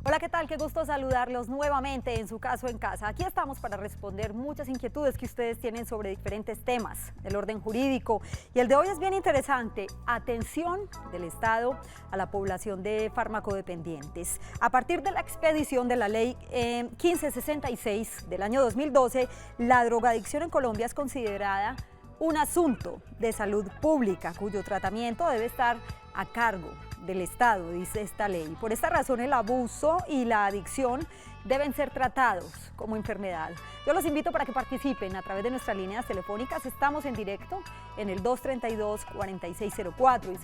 Hola, ¿qué tal? Qué gusto saludarlos nuevamente en su caso en casa. Aquí estamos para responder muchas inquietudes que ustedes tienen sobre diferentes temas del orden jurídico. Y el de hoy es bien interesante. Atención del Estado a la población de farmacodependientes. A partir de la expedición de la ley 1566 del año 2012, la drogadicción en Colombia es considerada un asunto de salud pública cuyo tratamiento debe estar a cargo del Estado, dice esta ley. Por esta razón, el abuso y la adicción deben ser tratados como enfermedad. Yo los invito para que participen a través de nuestras líneas telefónicas. Estamos en directo en el 232-4604 y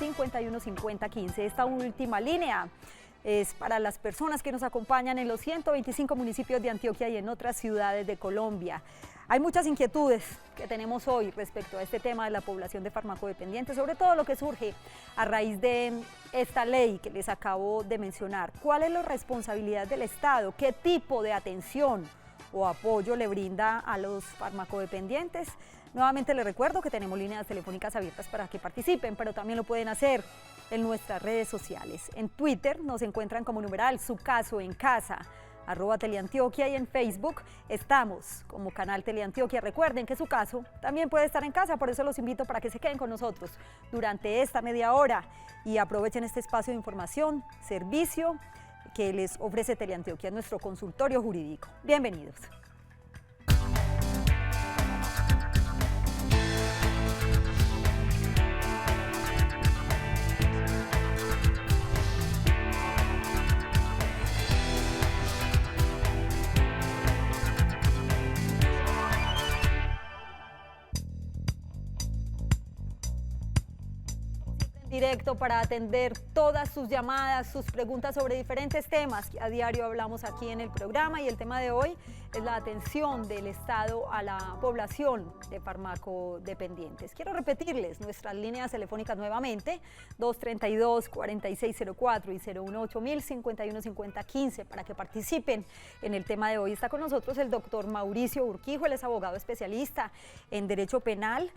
018-000-515015. Esta última línea es para las personas que nos acompañan en los 125 municipios de Antioquia y en otras ciudades de Colombia. Hay muchas inquietudes que tenemos hoy respecto a este tema de la población de farmacodependientes, sobre todo lo que surge a raíz de esta ley que les acabo de mencionar. ¿Cuál es la responsabilidad del Estado? ¿Qué tipo de atención o apoyo le brinda a los farmacodependientes? Nuevamente les recuerdo que tenemos líneas telefónicas abiertas para que participen, pero también lo pueden hacer en nuestras redes sociales. En Twitter nos encuentran como numeral Su Caso en Casa, @Teleantioquia, y en Facebook estamos como canal Teleantioquia. Recuerden que su caso también puede estar en casa, por eso los invito para que se queden con nosotros durante esta media hora y aprovechen este espacio de información, servicio que les ofrece Teleantioquia, nuestro consultorio jurídico. Bienvenidos. Directo para atender todas sus llamadas, sus preguntas sobre diferentes temas que a diario hablamos aquí en el programa, y el tema de hoy es la atención del Estado a la población de farmacodependientes. Quiero repetirles nuestras líneas telefónicas nuevamente, 232-4604 y 018-000-515015 para que participen en el tema de hoy. Está con nosotros el doctor Mauricio Urquijo, él es abogado especialista en Derecho Penal,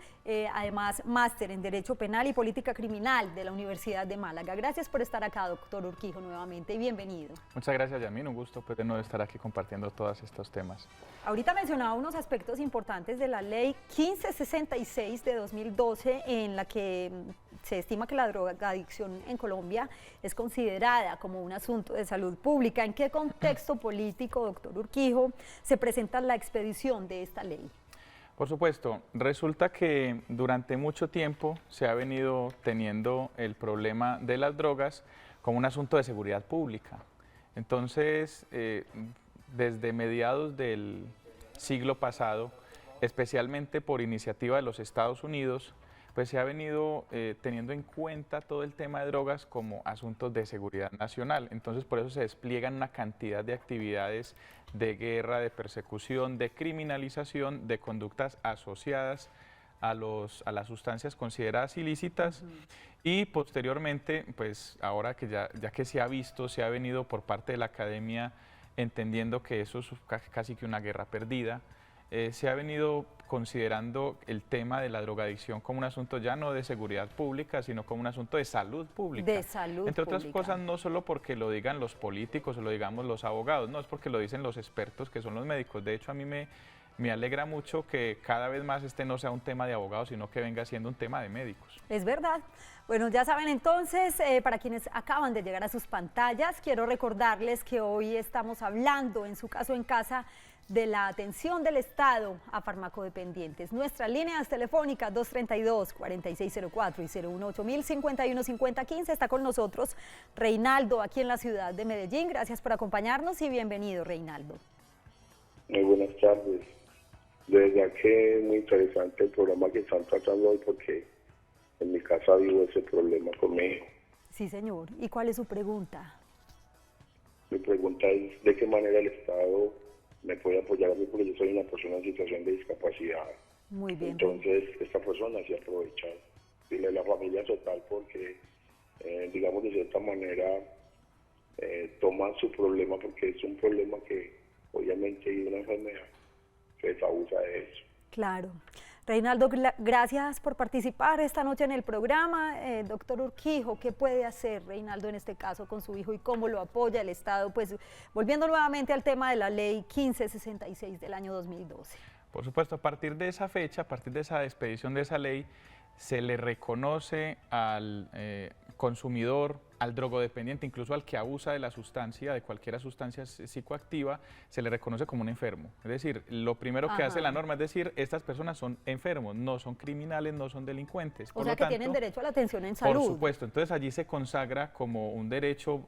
además máster en Derecho Penal y Política Criminal de la Universidad de Málaga. Gracias por estar acá, doctor Urquijo, nuevamente, y bienvenido. Muchas gracias, Yamín, un gusto de nuevo estar aquí compartiendo todos estos temas. Ahorita mencionaba unos aspectos importantes de la ley 1566 de 2012, en la que se estima que la drogadicción en Colombia es considerada como un asunto de salud pública. ¿En qué contexto político, doctor Urquijo, se presenta la expedición de esta ley? Por supuesto, resulta que durante mucho tiempo se ha venido teniendo el problema de las drogas como un asunto de seguridad pública. Entonces, desde mediados del siglo pasado, especialmente por iniciativa de los Estados Unidos, pues se ha venido teniendo en cuenta todo el tema de drogas como asuntos de seguridad nacional. Entonces, por eso se despliegan una cantidad de actividades de guerra, de persecución, de criminalización, de conductas asociadas a las sustancias consideradas ilícitas. Y posteriormente, pues ahora que ya que se ha visto, se ha venido por parte de la academia entendiendo que eso es casi que una guerra perdida, se ha venido considerando el tema de la drogadicción como un asunto ya no de seguridad pública, sino como un asunto de salud pública. De salud Entre otras pública. cosas, no solo porque lo digan los políticos o lo digamos los abogados, no, es porque lo dicen los expertos, que son los médicos. De hecho, a mí me alegra mucho que cada vez más este no sea un tema de abogados, sino que venga siendo un tema de médicos. Es verdad. Bueno, ya saben entonces, para quienes acaban de llegar a sus pantallas, quiero recordarles que hoy estamos hablando, en su caso en casa, de la atención del Estado a farmacodependientes. Nuestras líneas telefónicas 232-4604 y 018-000-515015. Está con nosotros Reinaldo, aquí en la ciudad de Medellín. Gracias por acompañarnos y bienvenido, Reinaldo. Muy buenas tardes. De verdad que es muy interesante el programa que están tratando hoy, porque en mi casa vivo ese problema con mi hijo. Sí, señor. ¿Y cuál es su pregunta? Mi pregunta es de qué manera el Estado me puede apoyar a mí, porque yo soy una persona en situación de discapacidad. Muy bien. Entonces, esta persona se aprovecha de la familia total porque, digamos, de cierta manera, toman su problema, porque es un problema que obviamente hay una enfermedad, pues abusa de eso. Claro. Reinaldo, gracias por participar esta noche en el programa. Doctor Urquijo, ¿qué puede hacer Reinaldo en este caso con su hijo y cómo lo apoya el Estado? Pues volviendo nuevamente al tema de la ley 1566 del año 2012. Por supuesto, a partir de esa fecha, a partir de esa expedición de esa ley, se le reconoce al consumidor, al drogodependiente, incluso al que abusa de la sustancia, de cualquier sustancia psicoactiva, se le reconoce como un enfermo. Es decir, lo primero que hace la norma es decir, estas personas son enfermos, no son criminales, no son delincuentes. O sea que tienen derecho a la atención en salud. Por supuesto, entonces allí se consagra como un derecho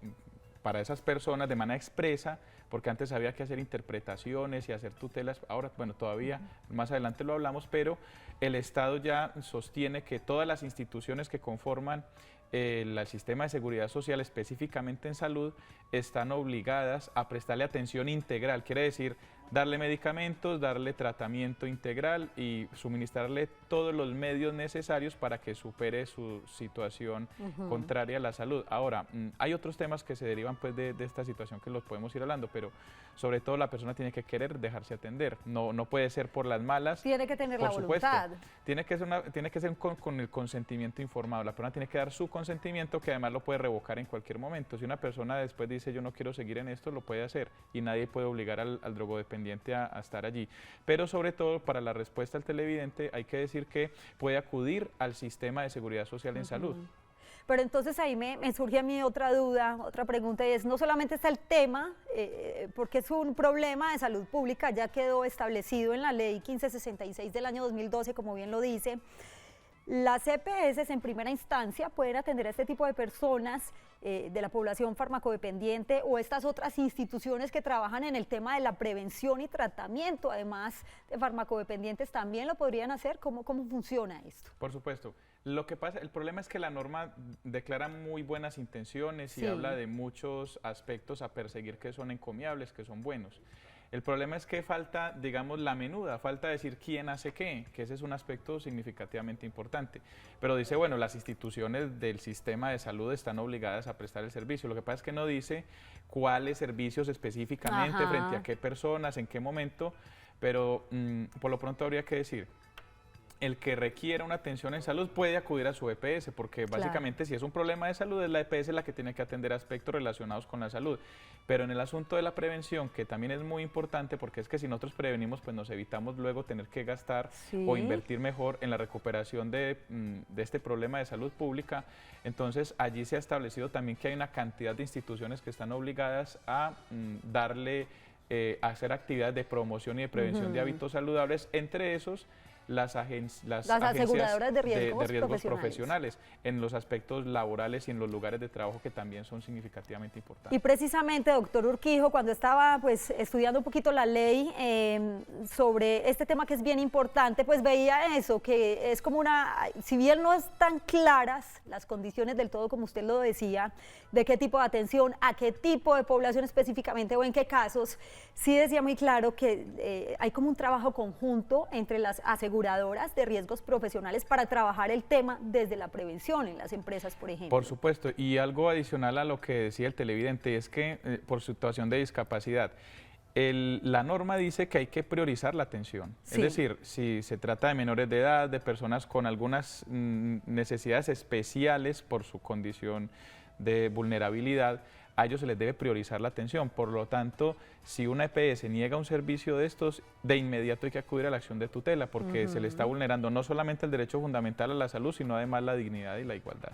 para esas personas de manera expresa, porque antes había que hacer interpretaciones y hacer tutelas, ahora, bueno, todavía más adelante lo hablamos, pero el Estado ya sostiene que todas las instituciones que conforman el sistema de seguridad social, específicamente en salud, están obligadas a prestarle atención integral, quiere decir darle medicamentos, darle tratamiento integral y suministrarle todos los medios necesarios para que supere su situación contraria a la salud. Ahora, hay otros temas que se derivan pues de esta situación que los podemos ir hablando, pero sobre todo la persona tiene que querer dejarse atender, no puede ser por las malas. Tiene que tener la voluntad. Tiene que ser con el consentimiento informado, la persona tiene que dar su consentimiento, que además lo puede revocar en cualquier momento. Si una persona después dice yo no quiero seguir en esto, lo puede hacer y nadie puede obligar al drogodependiente a estar allí. Pero sobre todo para la respuesta al televidente hay que decir que puede acudir al sistema de seguridad social en salud. Pero entonces ahí me surge a mí otra duda, otra pregunta, y es, no solamente está el tema, porque es un problema de salud pública, ya quedó establecido en la ley 1566 del año 2012, como bien lo dice. Las EPS en primera instancia pueden atender a este tipo de personas de la población farmacodependiente o estas otras instituciones que trabajan en el tema de la prevención y tratamiento, además de farmacodependientes, también lo podrían hacer. ¿Cómo funciona esto? Por supuesto. Lo que pasa, el problema es que la norma declara muy buenas intenciones y habla de muchos aspectos a perseguir que son encomiables, que son buenos. El problema es que falta, digamos, la menuda, falta decir quién hace qué, que ese es un aspecto significativamente importante. Pero dice, bueno, las instituciones del sistema de salud están obligadas a prestar el servicio. Lo que pasa es que no dice cuáles servicios específicamente, frente a qué personas, en qué momento, pero por lo pronto habría que decir, el que requiera una atención en salud puede acudir a su EPS, porque básicamente si es un problema de salud, es la EPS la que tiene que atender aspectos relacionados con la salud. Pero en el asunto de la prevención, que también es muy importante, porque es que si nosotros prevenimos, pues nos evitamos luego tener que gastar o invertir mejor en la recuperación de este problema de salud pública. Entonces allí se ha establecido también que hay una cantidad de instituciones que están obligadas a hacer actividades de promoción y de prevención de hábitos saludables, entre esos las aseguradoras de riesgos profesionales en los aspectos laborales y en los lugares de trabajo, que también son significativamente importantes. Y precisamente, doctor Urquijo, cuando estaba pues estudiando un poquito la ley sobre este tema que es bien importante, pues veía eso, que es como si bien no están claras las condiciones del todo, como usted lo decía, de qué tipo de atención, a qué tipo de población específicamente o en qué casos, sí decía muy claro que hay como un trabajo conjunto entre las aseguradoras de riesgos profesionales para trabajar el tema desde la prevención en las empresas, por ejemplo. Por supuesto, y algo adicional a lo que decía el televidente es que por situación de discapacidad, la norma dice que hay que priorizar la atención, es decir, si se trata de menores de edad, de personas con algunas necesidades especiales por su condición de vulnerabilidad, a ellos se les debe priorizar la atención. Por lo tanto, si una EPS niega un servicio de estos, de inmediato hay que acudir a la acción de tutela, porque se le está vulnerando no solamente el derecho fundamental a la salud, sino además la dignidad y la igualdad.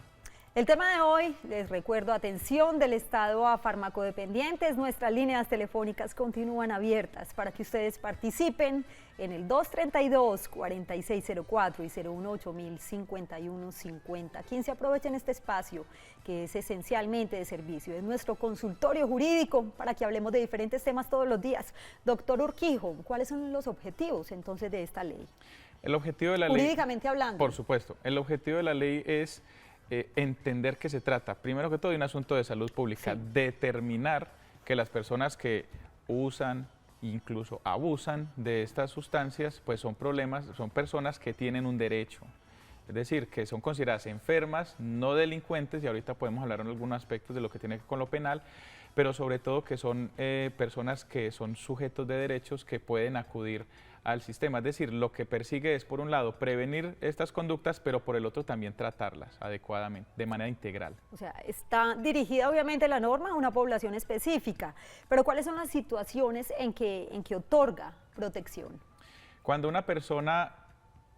El tema de hoy, les recuerdo, atención del Estado a farmacodependientes. Nuestras líneas telefónicas continúan abiertas para que ustedes participen en el 232-4604 y 018-1051-50. Quien se aproveche en este espacio, que es esencialmente de servicio, es nuestro consultorio jurídico para que hablemos de diferentes temas todos los días. Doctor Urquijo, ¿cuáles son los objetivos entonces de esta ley? El objetivo de la ley, jurídicamente hablando. Por supuesto, el objetivo de la ley es entender que se trata, primero que todo, de un asunto de salud pública, determinar que las personas que usan, incluso abusan de estas sustancias, pues son personas que tienen un derecho es decir, que son consideradas enfermas, no delincuentes, y ahorita podemos hablar en algunos aspectos de lo que tiene que ver con lo penal, pero sobre todo que son personas que son sujetos de derechos que pueden acudir al sistema. Es decir, lo que persigue es, por un lado, prevenir estas conductas, pero por el otro también tratarlas adecuadamente, de manera integral. O sea, está dirigida obviamente la norma a una población específica, pero ¿cuáles son las situaciones en que otorga protección? Cuando una persona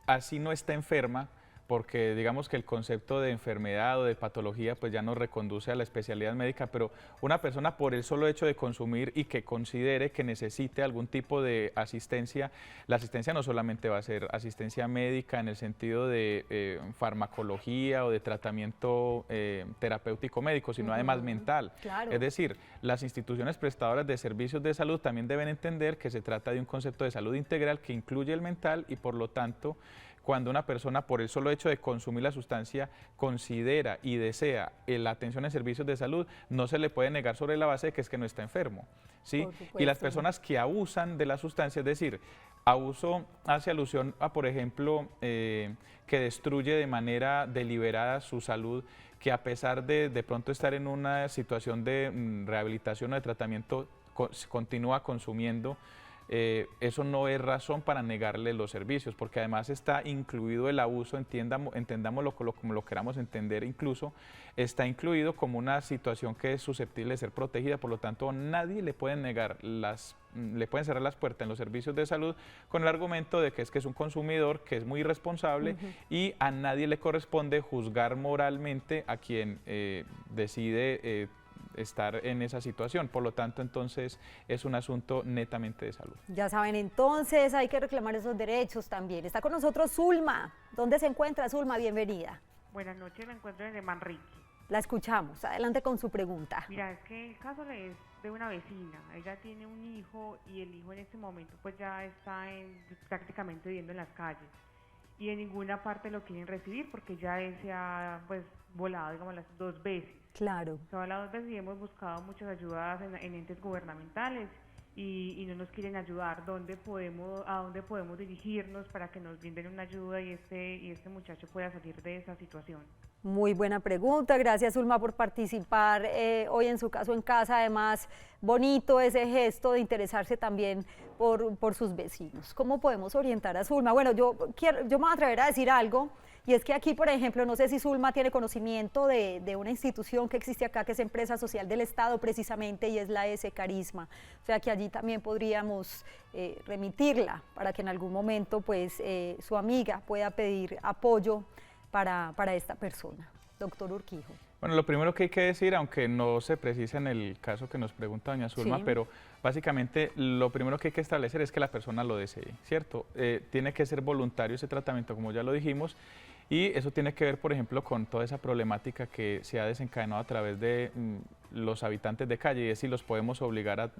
así no está enferma, porque digamos que el concepto de enfermedad o de patología pues ya nos reconduce a la especialidad médica, pero una persona por el solo hecho de consumir y que considere que necesite algún tipo de asistencia, la asistencia no solamente va a ser asistencia médica en el sentido de farmacología o de tratamiento terapéutico médico, sino además mental. Claro. Es decir, las instituciones prestadoras de servicios de salud también deben entender que se trata de un concepto de salud integral que incluye el mental y por lo tanto cuando una persona por el solo hecho de consumir la sustancia considera y desea la atención en servicios de salud, no se le puede negar sobre la base de que es que no está enfermo, ¿sí? Y las personas que abusan de la sustancia, es decir, abuso hace alusión a, por ejemplo, que destruye de manera deliberada su salud, que a pesar de pronto estar en una situación de rehabilitación o de tratamiento, continúa consumiendo. Eso no es razón para negarle los servicios, porque además está incluido el abuso, entendámoslo como lo queramos entender, incluso está incluido como una situación que es susceptible de ser protegida, por lo tanto nadie le puede negar le pueden cerrar las puertas en los servicios de salud con el argumento de que es un consumidor, que es muy irresponsable y a nadie le corresponde juzgar moralmente a quien decide estar en esa situación. Por lo tanto, entonces, es un asunto netamente de salud. Ya saben, entonces hay que reclamar esos derechos también. Está con nosotros Zulma. ¿Dónde se encuentra, Zulma? Bienvenida. Buenas noches, me encuentro en Manrique. La escuchamos. Adelante con su pregunta. Mira, es que el caso es de una vecina. Ella tiene un hijo y el hijo en este momento pues ya está prácticamente viviendo en las calles. Y en ninguna parte lo quieren recibir porque ya él se ha pues volado, digamos, las 2 veces. Claro. Se ha volado 2 veces y hemos buscado muchas ayudas en entes gubernamentales y no nos quieren ayudar. ¿A dónde podemos dirigirnos para que nos brinden una ayuda y este muchacho pueda salir de esa situación? Muy buena pregunta, gracias Zulma por participar hoy en Su Caso en Casa. Además, bonito ese gesto de interesarse también por sus vecinos. ¿Cómo podemos orientar a Zulma? Bueno, yo me voy a atrever a decir algo, y es que aquí, por ejemplo, no sé si Zulma tiene conocimiento de una institución que existe acá, que es Empresa Social del Estado precisamente, y es la S Carisma. O sea que allí también podríamos remitirla para que en algún momento pues su amiga pueda pedir apoyo para esta persona. Doctor Urquijo. Bueno, lo primero que hay que decir, aunque no se precisa en el caso que nos pregunta doña Zulma, sí, pero básicamente lo primero que hay que establecer es que la persona lo desee, ¿cierto? Tiene que ser voluntario ese tratamiento, como ya lo dijimos, y eso tiene que ver, por ejemplo, con toda esa problemática que se ha desencadenado a través de los habitantes de calle, y es si los podemos obligar a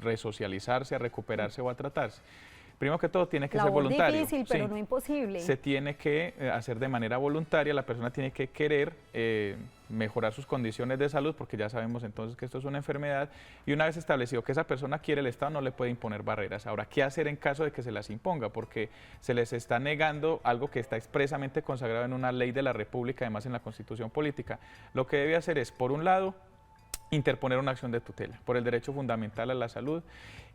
resocializarse, a recuperarse o a tratarse. Primero que todo tiene que ser voluntario. Es difícil, pero sí, no imposible. Se tiene que hacer de manera voluntaria, la persona tiene que querer mejorar sus condiciones de salud, porque ya sabemos entonces que esto es una enfermedad, y una vez establecido que esa persona quiere, el Estado no le puede imponer barreras. Ahora, ¿qué hacer en caso de que se las imponga? Porque se les está negando algo que está expresamente consagrado en una ley de la República, además en la Constitución Política. Lo que debe hacer es, por un lado, interponer una acción de tutela por el derecho fundamental a la salud,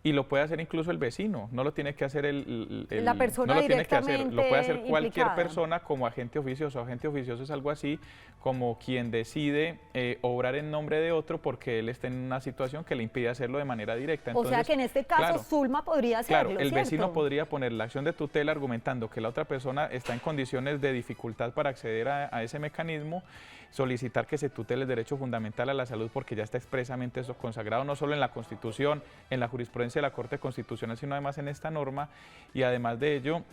y lo puede hacer incluso el vecino, no lo tiene que hacer la persona no lo tiene que hacer, lo puede hacer cualquier implicada. persona como agente oficioso. Agente oficioso es algo así como quien decide obrar en nombre de otro porque él está en una situación que le impide hacerlo de manera directa. Entonces, o sea que en este caso, claro, Zulma podría hacerlo. Claro, el vecino podría poner la acción de tutela argumentando que la otra persona está en condiciones de dificultad para acceder a ese mecanismo, solicitar que se tutele el derecho fundamental a la salud porque ya está expresamente eso consagrado no solo en la Constitución, en la jurisprudencia de la Corte Constitucional, sino además en esta norma, y además de ello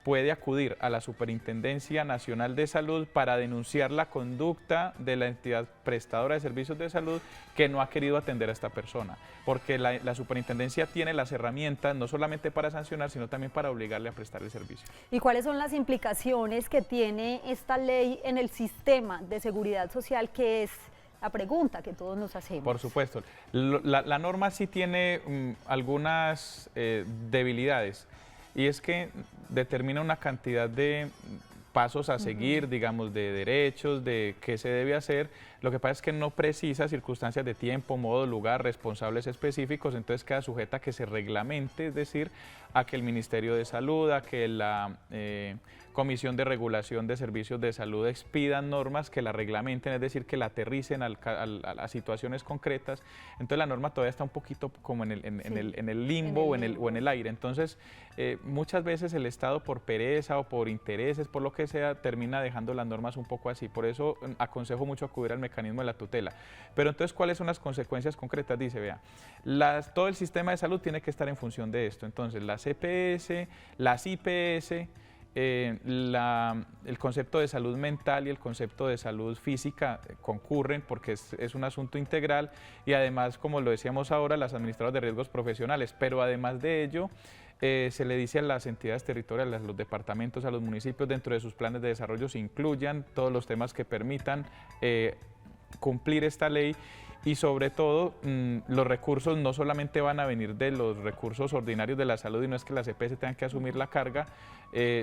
puede acudir a la Superintendencia Nacional de Salud para denunciar la conducta de la entidad prestadora de servicios de salud que no ha querido atender a esta persona, porque la Superintendencia tiene las herramientas no solamente para sancionar, sino también para obligarle a prestar el servicio. ¿Y cuáles son las implicaciones que tiene esta ley en el sistema de seguridad social, que es la pregunta que todos nos hacemos? Por supuesto. La norma sí tiene algunas debilidades, y es que determina una cantidad de pasos a seguir, digamos, de derechos, de qué se debe hacer. Lo que pasa es que no precisa circunstancias de tiempo, modo, lugar, responsables específicos, entonces queda sujeta a que se reglamente, es decir, a que el Ministerio de Salud, a que la Comisión de Regulación de Servicios de Salud expidan normas que la reglamenten, es decir, que la aterricen a situaciones concretas. Entonces la norma todavía está un poquito como en el limbo o en el aire. Entonces muchas veces el Estado, por pereza o por intereses, por lo que sea, termina dejando las normas un poco así. Por eso aconsejo mucho acudir al mecanismo de la tutela. Pero entonces, ¿cuáles son las consecuencias concretas? Dice, vea, todo el sistema de salud tiene que estar en función de esto. Entonces las EPS, las IPS, el concepto de salud mental y el concepto de salud física concurren porque es un asunto integral, y además, como lo decíamos ahora, las administradoras de riesgos profesionales, pero además de ello se le dice a las entidades territoriales, a los departamentos, a los municipios, dentro de sus planes de desarrollo se incluyan todos los temas que permitan cumplir esta ley. Y sobre todo, los recursos no solamente van a venir de los recursos ordinarios de la salud, y no es que las EPS tengan que asumir la carga,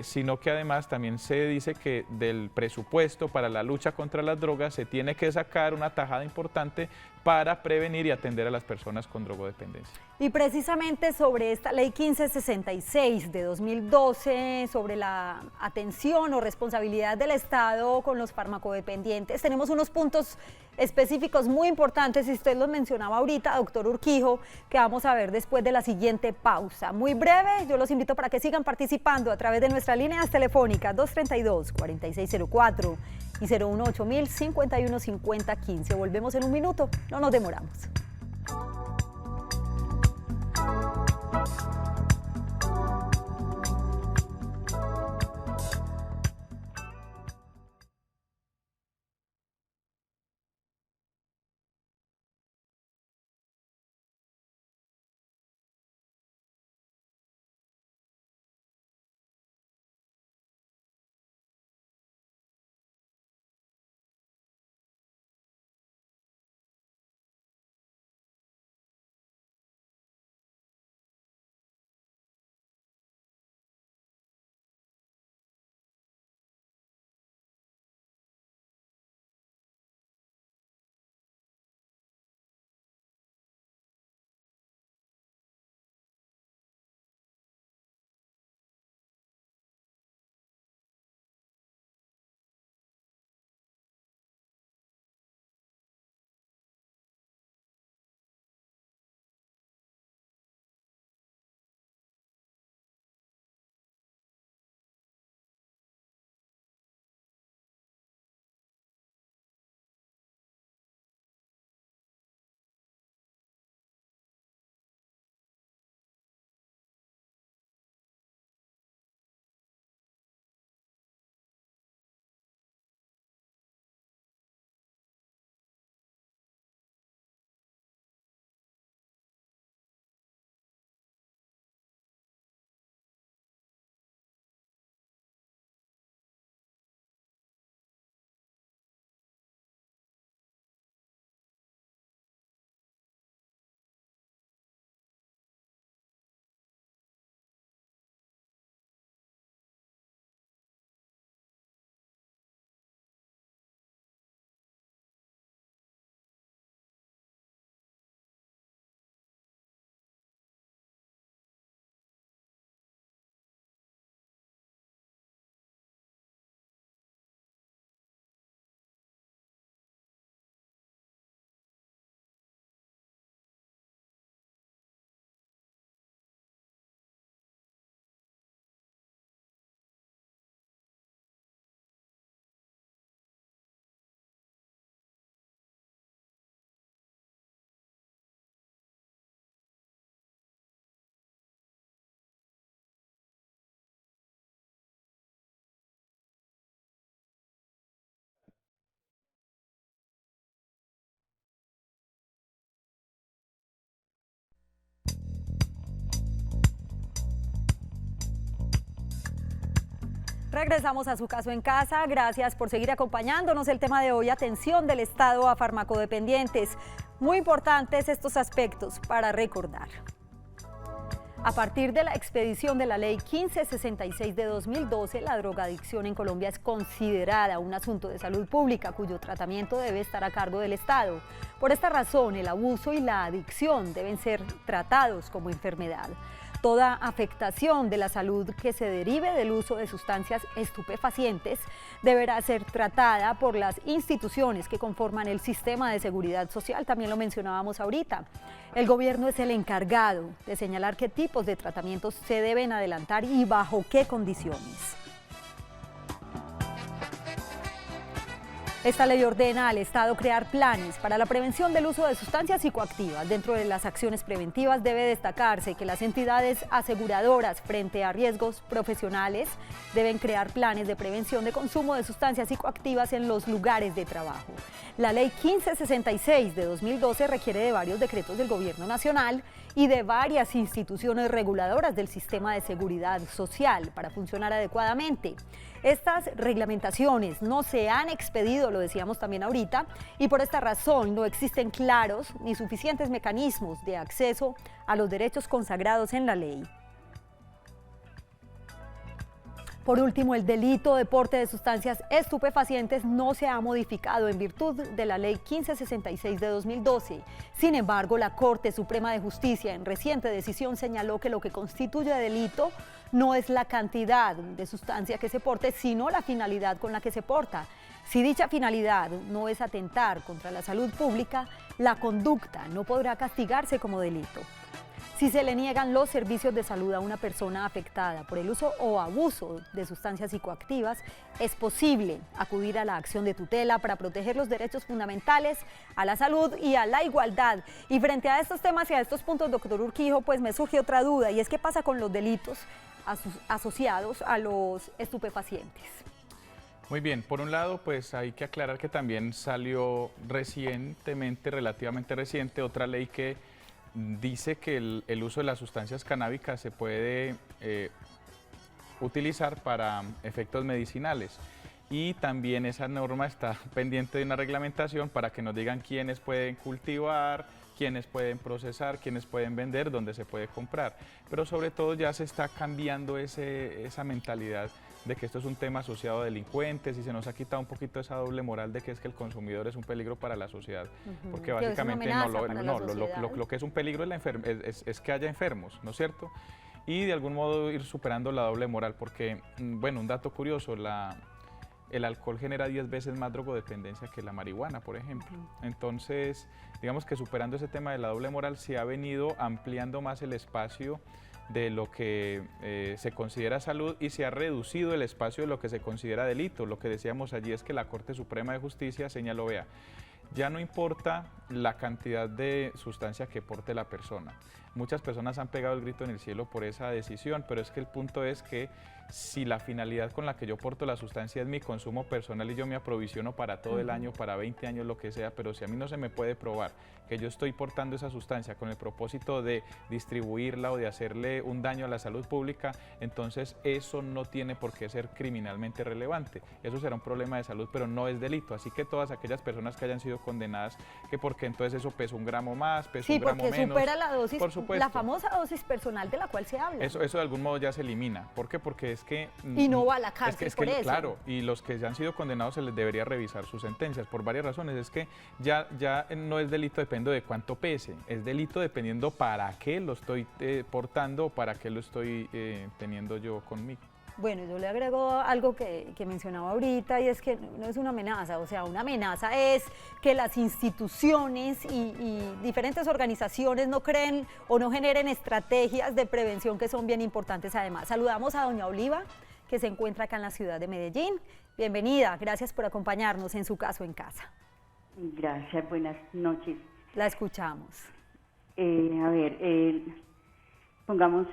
sino que además también se dice que del presupuesto para la lucha contra las drogas se tiene que sacar una tajada importante para prevenir y atender a las personas con drogodependencia. Y precisamente sobre esta ley 1566 de 2012, sobre la atención o responsabilidad del Estado con los farmacodependientes, tenemos unos puntos específicos muy importantes, y usted los mencionaba ahorita, doctor Urquijo, que vamos a ver después de la siguiente pausa. Muy breve, yo los invito para que sigan participando a través de nuestras líneas telefónicas 232-4604 y 018-5150-15. Volvemos en un minuto, no nos demoramos. Regresamos a Su Caso en Casa. Gracias por seguir acompañándonos. El tema de hoy, atención del Estado a farmacodependientes. Muy importantes estos aspectos para recordar. A partir de la expedición de la Ley 1566 de 2012, la drogadicción en Colombia es considerada un asunto de salud pública cuyo tratamiento debe estar a cargo del Estado. Por esta razón, el abuso y la adicción deben ser tratados como enfermedad. Toda afectación de la salud que se derive del uso de sustancias estupefacientes deberá ser tratada por las instituciones que conforman el sistema de seguridad social, también lo mencionábamos ahorita. El gobierno es el encargado de señalar qué tipos de tratamientos se deben adelantar y bajo qué condiciones. Esta ley ordena al Estado crear planes para la prevención del uso de sustancias psicoactivas. Dentro de las acciones preventivas debe destacarse que las entidades aseguradoras frente a riesgos profesionales deben crear planes de prevención de consumo de sustancias psicoactivas en los lugares de trabajo. La ley 1566 de 2012 requiere de varios decretos del Gobierno Nacional y de varias instituciones reguladoras del sistema de seguridad social para funcionar adecuadamente. Estas reglamentaciones no se han expedido, lo decíamos también ahorita, y por esta razón no existen claros ni suficientes mecanismos de acceso a los derechos consagrados en la ley. Por último, el delito de porte de sustancias estupefacientes no se ha modificado en virtud de la Ley 1566 de 2012. Sin embargo, la Corte Suprema de Justicia en reciente decisión señaló que lo que constituye delito no es la cantidad de sustancia que se porte, sino la finalidad con la que se porta. Si dicha finalidad no es atentar contra la salud pública, la conducta no podrá castigarse como delito. Si se le niegan los servicios de salud a una persona afectada por el uso o abuso de sustancias psicoactivas, es posible acudir a la acción de tutela para proteger los derechos fundamentales a la salud y a la igualdad. Y frente a estos temas y a estos puntos, doctor Urquijo, pues me surge otra duda, y es qué pasa con los delitos asociados a los estupefacientes. Muy bien, por un lado, pues hay que aclarar que también salió recientemente, relativamente reciente, otra ley que dice que el uso de las sustancias canábicas se puede utilizar para efectos medicinales, y también esa norma está pendiente de una reglamentación para que nos digan quiénes pueden cultivar, quiénes pueden procesar, quiénes pueden vender, dónde se puede comprar. Pero sobre todo ya se está cambiando esa mentalidad de que esto es un tema asociado a delincuentes, y se nos ha quitado un poquito esa doble moral de que es que el consumidor es un peligro para la sociedad, porque básicamente lo que es un peligro es que haya enfermos, ¿no es cierto? Y de algún modo ir superando la doble moral, porque, bueno, un dato curioso, el alcohol genera 10 veces más drogodependencia que la marihuana, por ejemplo. Entonces, digamos que superando ese tema de la doble moral, se ha venido ampliando más el espacio de lo que se considera salud, y se ha reducido el espacio de lo que se considera delito. Lo que decíamos allí es que la Corte Suprema de Justicia señaló, vea, ya no importa la cantidad de sustancia que porte la persona. Muchas personas han pegado el grito en el cielo por esa decisión, pero es que el punto es que si la finalidad con la que yo porto la sustancia es mi consumo personal y yo me aprovisiono para todo el año, para 20 años, lo que sea, pero si a mí no se me puede probar que yo estoy portando esa sustancia con el propósito de distribuirla o de hacerle un daño a la salud pública, entonces eso no tiene por qué ser criminalmente relevante. Eso será un problema de salud, pero no es delito. Así que todas aquellas personas que hayan sido condenadas, que porque entonces eso pesó un gramo más, pesó un gramo menos. Sí, porque supera la dosis, por supuesto, la famosa dosis personal de la cual se habla. Eso de algún modo ya se elimina. ¿Por qué? Porque es que... Y no va a la cárcel por eso. Claro, y los que ya han sido condenados se les debería revisar sus sentencias por varias razones. Es que ya no es delito dependiendo de cuánto pese, es delito dependiendo para qué lo estoy portando o para qué lo estoy teniendo yo conmigo. Bueno, yo le agrego algo que mencionaba ahorita, y es que no es una amenaza, o sea, una amenaza es que las instituciones y diferentes organizaciones no creen o no generen estrategias de prevención que son bien importantes además. Saludamos a doña Oliva, que se encuentra acá en la ciudad de Medellín. Bienvenida, gracias por acompañarnos en Su Caso en Casa. Gracias, buenas noches. La escuchamos. Pongamos,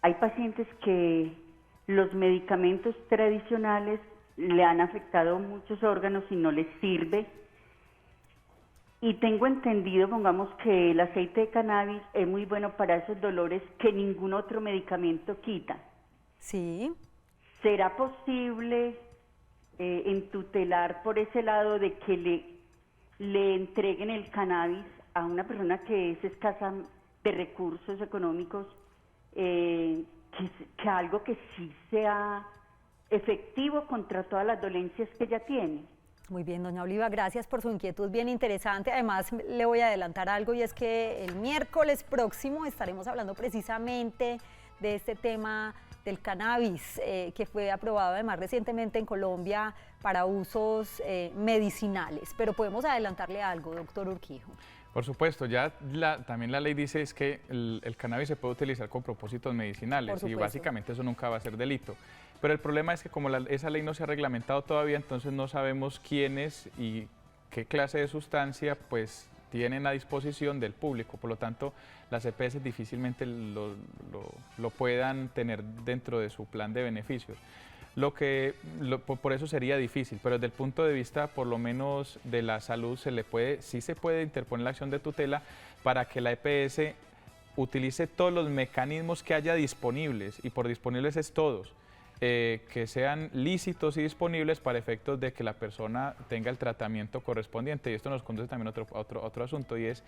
hay pacientes que los medicamentos tradicionales le han afectado muchos órganos y no les sirve. Y tengo entendido, pongamos, que el aceite de cannabis es muy bueno para esos dolores que ningún otro medicamento quita. Sí. ¿¿Será posible entutelar por ese lado de que le entreguen el cannabis a una persona que es escasa de recursos económicos que algo que sí sea efectivo contra todas las dolencias que ella tiene. Muy bien, doña Oliva, gracias por su inquietud bien interesante. Además, le voy a adelantar algo y es que el miércoles próximo estaremos hablando precisamente de este tema del cannabis, que fue aprobado además recientemente en Colombia para usos medicinales. Pero podemos adelantarle algo, doctor Urquijo. Por supuesto, ya también la ley dice es que el cannabis se puede utilizar con propósitos medicinales y básicamente eso nunca va a ser delito. Pero el problema es que como esa ley no se ha reglamentado todavía, entonces no sabemos quiénes y qué clase de sustancia pues tienen a disposición del público. Por lo tanto, las EPS difícilmente lo puedan tener dentro de su plan de beneficios. Por eso sería difícil, pero desde el punto de vista por lo menos de la salud sí se puede interponer la acción de tutela para que la EPS utilice todos los mecanismos que haya disponibles, y por disponibles es todos, que sean lícitos y disponibles para efectos de que la persona tenga el tratamiento correspondiente. Y esto nos conduce también a otro asunto, y es,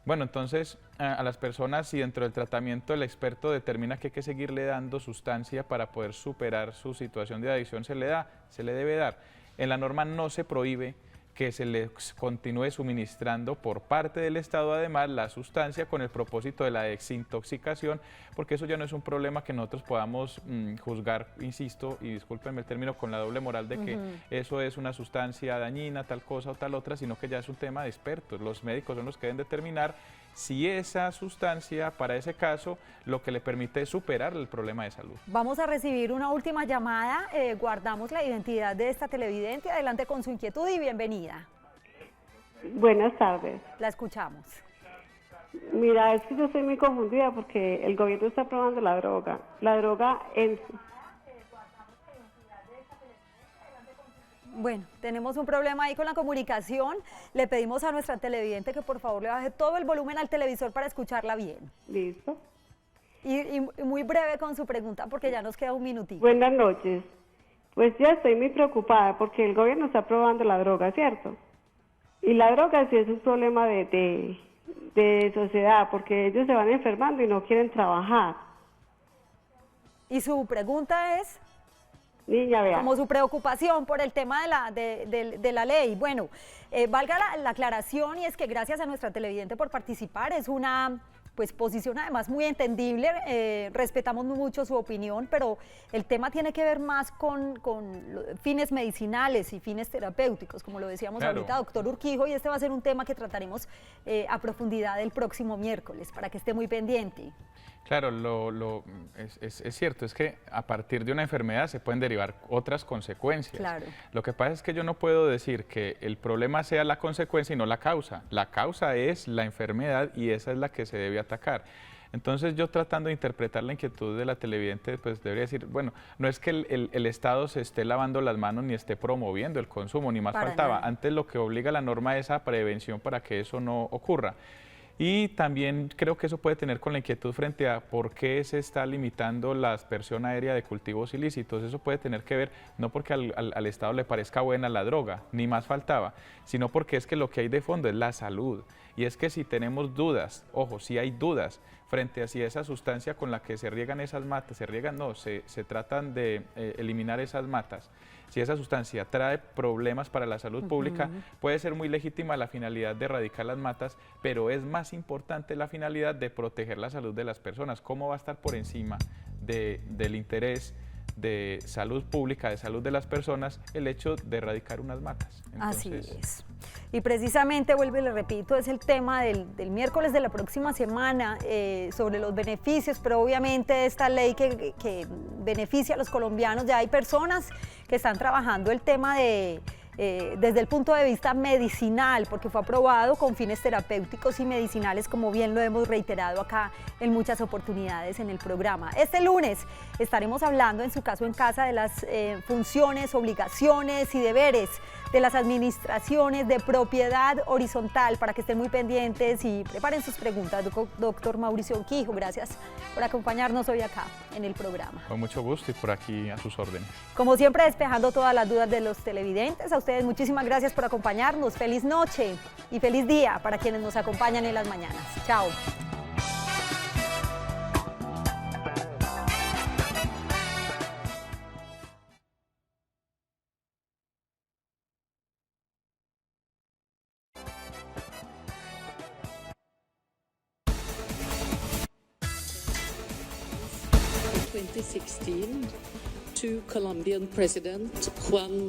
bueno, entonces a las personas, si dentro del tratamiento el experto determina que hay que seguirle dando sustancia para poder superar su situación de adicción, se le debe dar. En la norma no se prohíbe que se les continúe suministrando por parte del Estado además la sustancia con el propósito de la desintoxicación, porque eso ya no es un problema que nosotros podamos juzgar, insisto, y discúlpenme el término, con la doble moral de que eso es una sustancia dañina, tal cosa o tal otra, sino que ya es un tema de expertos. Los médicos son los que deben determinar si esa sustancia, para ese caso, lo que le permite es superar el problema de salud. Vamos a recibir una última llamada, guardamos la identidad de esta televidente, adelante con su inquietud y bienvenida. Buenas tardes. La escuchamos. Mira, es que yo estoy muy confundida porque el gobierno está aprobando la droga. La droga en... Bueno, tenemos un problema ahí con la comunicación. Le pedimos a nuestra televidente que por favor le baje todo el volumen al televisor para escucharla bien. Listo. Y muy breve con su pregunta porque ya nos queda un minutito. Buenas noches. Pues ya estoy muy preocupada porque el gobierno está aprobando la droga, ¿cierto? Y la droga sí es un problema de sociedad porque ellos se van enfermando y no quieren trabajar. ¿Y su pregunta es? Niña, vea. Como su preocupación por el tema de la ley. Bueno, valga la aclaración, y es que gracias a nuestra televidente por participar, es una posición además muy entendible, respetamos mucho su opinión, pero el tema tiene que ver más con fines medicinales y fines terapéuticos, como lo decíamos ahorita, doctor Urquijo, y este va a ser un tema que trataremos a profundidad el próximo miércoles, para que esté muy pendiente. Claro, es cierto, es que a partir de una enfermedad se pueden derivar otras consecuencias. Claro. Lo que pasa es que yo no puedo decir que el problema sea la consecuencia y no la causa. La causa es la enfermedad y esa es la que se debe atacar. Entonces yo, tratando de interpretar la inquietud de la televidente, pues debería decir, bueno, no es que el Estado se esté lavando las manos ni esté promoviendo el consumo, ni más faltaba. Antes lo que obliga la norma es a prevención para que eso no ocurra. Y también creo que eso puede tener con la inquietud frente a por qué se está limitando la aspersión aérea de cultivos ilícitos. Eso puede tener que ver no porque al Estado le parezca buena la droga, ni más faltaba, sino porque es que lo que hay de fondo es la salud. Y es que si tenemos dudas, ojo, si hay dudas frente a si esa sustancia con la que se riegan esas matas, se tratan de eliminar esas matas, si esa sustancia trae problemas para la salud pública, puede ser muy legítima la finalidad de erradicar las matas, pero es más importante la finalidad de proteger la salud de las personas. ¿Cómo va a estar por encima del interés de salud pública, de salud de las personas, el hecho de erradicar unas matas? Entonces, así es. Y precisamente, vuelvo y le repito, es el tema del miércoles de la próxima semana, sobre los beneficios, pero obviamente esta ley que beneficia a los colombianos, ya hay personas que están trabajando el tema desde el punto de vista medicinal, porque fue aprobado con fines terapéuticos y medicinales, como bien lo hemos reiterado acá en muchas oportunidades en el programa. Este lunes estaremos hablando, en su caso en casa, de las funciones, obligaciones y deberes de las administraciones de propiedad horizontal, para que estén muy pendientes y preparen sus preguntas. Doctor Mauricio Urquijo, gracias por acompañarnos hoy acá en el programa. Con mucho gusto y por aquí a sus órdenes. Como siempre, despejando todas las dudas de los televidentes. A ustedes muchísimas gracias por acompañarnos. Feliz noche y feliz día para quienes nos acompañan en las mañanas. Chao. 2016 to Colombian President Juan